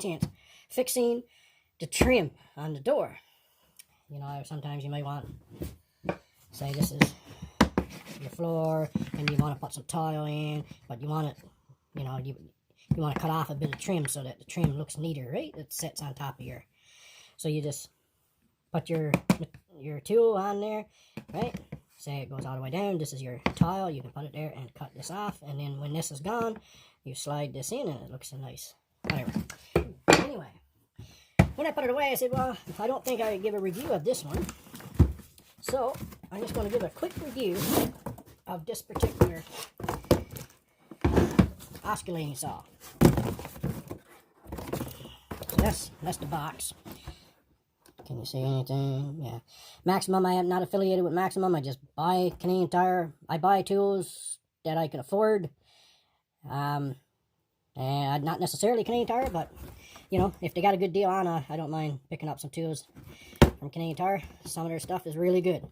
chance, fixing the trim on the door. You know, sometimes you may want, say this is your floor, and you want to put some tile in, but you want it, you know, you want to cut off a bit of trim so that the trim looks neater, right? It sits on top of your, so you just put your tool on there, right? Say it goes all the way down. This is your tile. You can put it there and cut this off, and then when this is gone, you slide this in, and it looks a nice, whatever. Anyway, when I put it away, I said, well, I don't think I could give a review of this one, so I'm just going to give a quick review of this particular oscillating saw. So that's the box. Can you see anything? Yeah. Maximum, I am not affiliated with Maximum. I just buy Canadian Tire. I buy tools that I can afford. And not necessarily Canadian Tire, but, you know, if they got a good deal on, I don't mind picking up some tools from Canadian Tire. Some of their stuff is really good.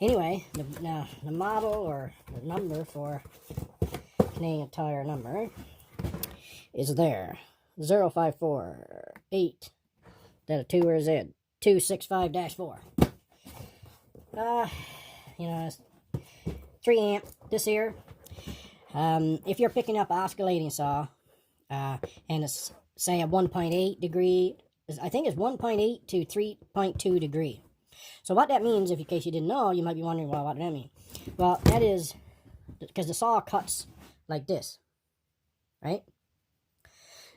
Anyway, the model or the number for Canadian Tire number is there. 0548. That a 2 or a Z? 265-4. You know, it's 3 amp. This here. If you're picking up an oscillating saw, and it's say a 1.8 degree, I think it's 1.8 to 3.2 degree. So what that means, if in case you didn't know, you might be wondering, well, what does that mean? Well, that is because the saw cuts like this, right?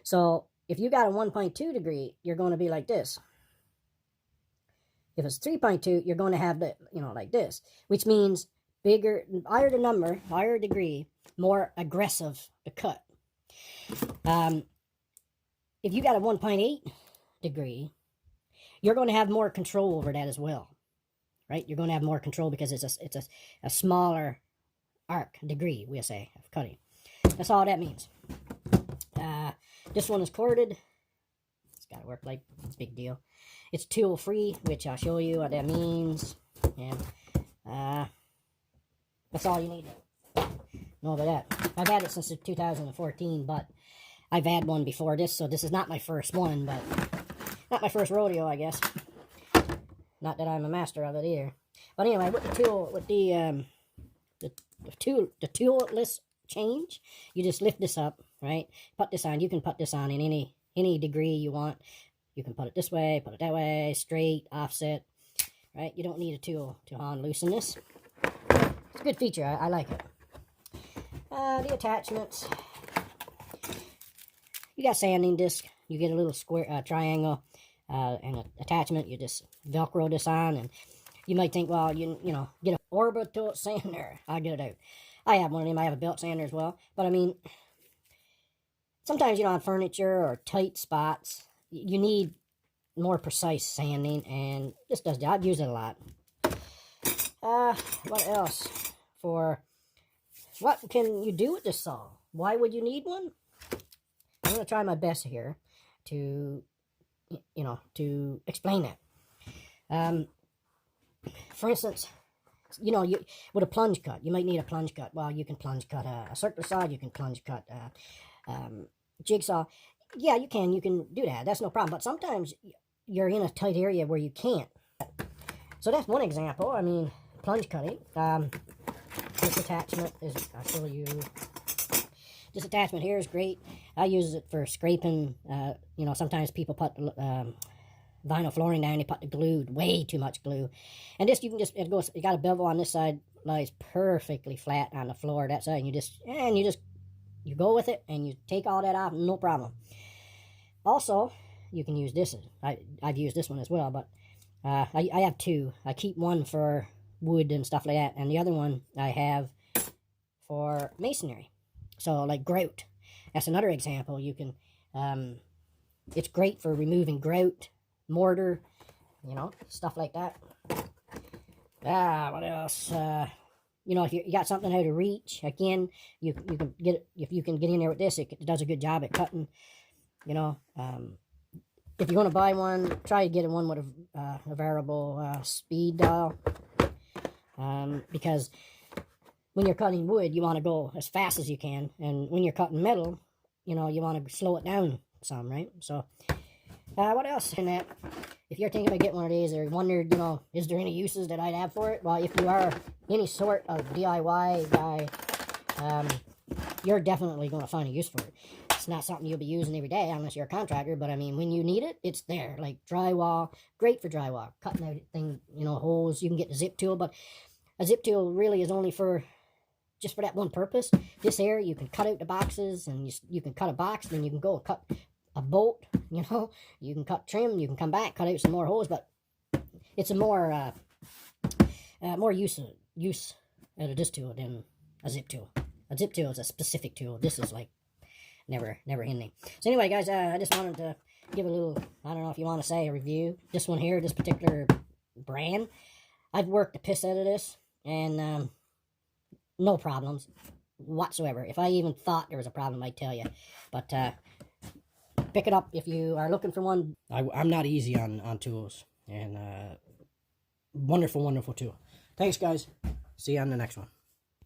So if you got a 1.2 degree, you're going to be like this. If it's 3.2, you're going to have the, you know, like this, which means bigger, higher the number, higher degree, more aggressive the cut. If you got a 1.8 degree, you're going to have more control over that as well, right? You're going to have more control because it's a smaller arc degree, we'll say, of cutting. That's all that means. This one is corded. It's got to work like it's a big deal. It's tool free, which I'll show you what that means. And that's all you need to know about that. I've had it since 2014, but I've had one before this, so this is not my first one, but not my first rodeo, I guess. Not that I'm a master of it either. But anyway, with the tool, with the toolless change, you just lift this up, right? Put this on. You can put this on in any degree you want. You can put it this way, put it that way, straight, offset, right? You don't need a tool to loosen this. It's a good feature. I like it. The attachments. You got sanding disc. You get a little square triangle and an attachment. You just Velcro this on, and you might think, well, you know, get an orbital sander. I'll get it out. I have one of them. I have a belt sander as well. But I mean, sometimes, you know, on furniture or tight spots, you need more precise sanding, and this does that. I've used it a lot. What else? What can you do with this saw? Why would you need one? I'm going to try my best here to, you know, to explain that. For instance, you know, with a plunge cut, you might need a plunge cut. Well, you can plunge cut a circular saw, you can plunge cut jigsaw. Yeah, you can do that. That's no problem. But sometimes you're in a tight area where you can't. So that's one example. I mean, plunge cutting. This attachment is, I'll show you. This attachment here is great. I use it for scraping. You know, sometimes people put vinyl flooring down. They put the glue, way too much glue. And this, you can just, it goes, you got a bevel on this side, lies perfectly flat on the floor that side. And you go with it, and you take all that off, no problem. Also, you can use this. I've used this one as well, but I have two. I keep one for wood and stuff like that, and the other one I have for masonry. So, like grout. That's another example. You can, it's great for removing grout, mortar, you know, stuff like that. What else? You know, if you got something out of reach, again, you can get it. If you can get in there with this, it does a good job at cutting. You know, if you want to buy one, try to get one with a variable speed dial, because when you're cutting wood, you want to go as fast as you can, and when you're cutting metal, you know, you want to slow it down some, right? So, what else in that? If you're thinking about getting one of these or wondered, you know, is there any uses that I'd have for it? Well, if you are any sort of DIY guy, you're definitely going to find a use for it. It's not something you'll be using every day unless you're a contractor, but I mean, when you need it, it's there. Like drywall, great for drywall, cutting everything, you know, holes. You can get the zip tool, but a zip tool really is only for just for that one purpose. This here, you can cut out the boxes, and you can cut a box, then you can go and cut a bolt, you know. You can cut trim, you can come back, cut out some more holes, but it's a more use out of this tool than a zip tool. A zip tool is a specific tool. This is like never ending. So anyway, guys, I just wanted to give a little, I don't know if you want to say a review. This one here, this particular brand, I've worked the piss out of this, and no problems whatsoever. If I even thought there was a problem, I'd tell you. But pick it up if you are looking for one. I'm not easy on tools, and wonderful tool. Thanks, guys. See you on the next one.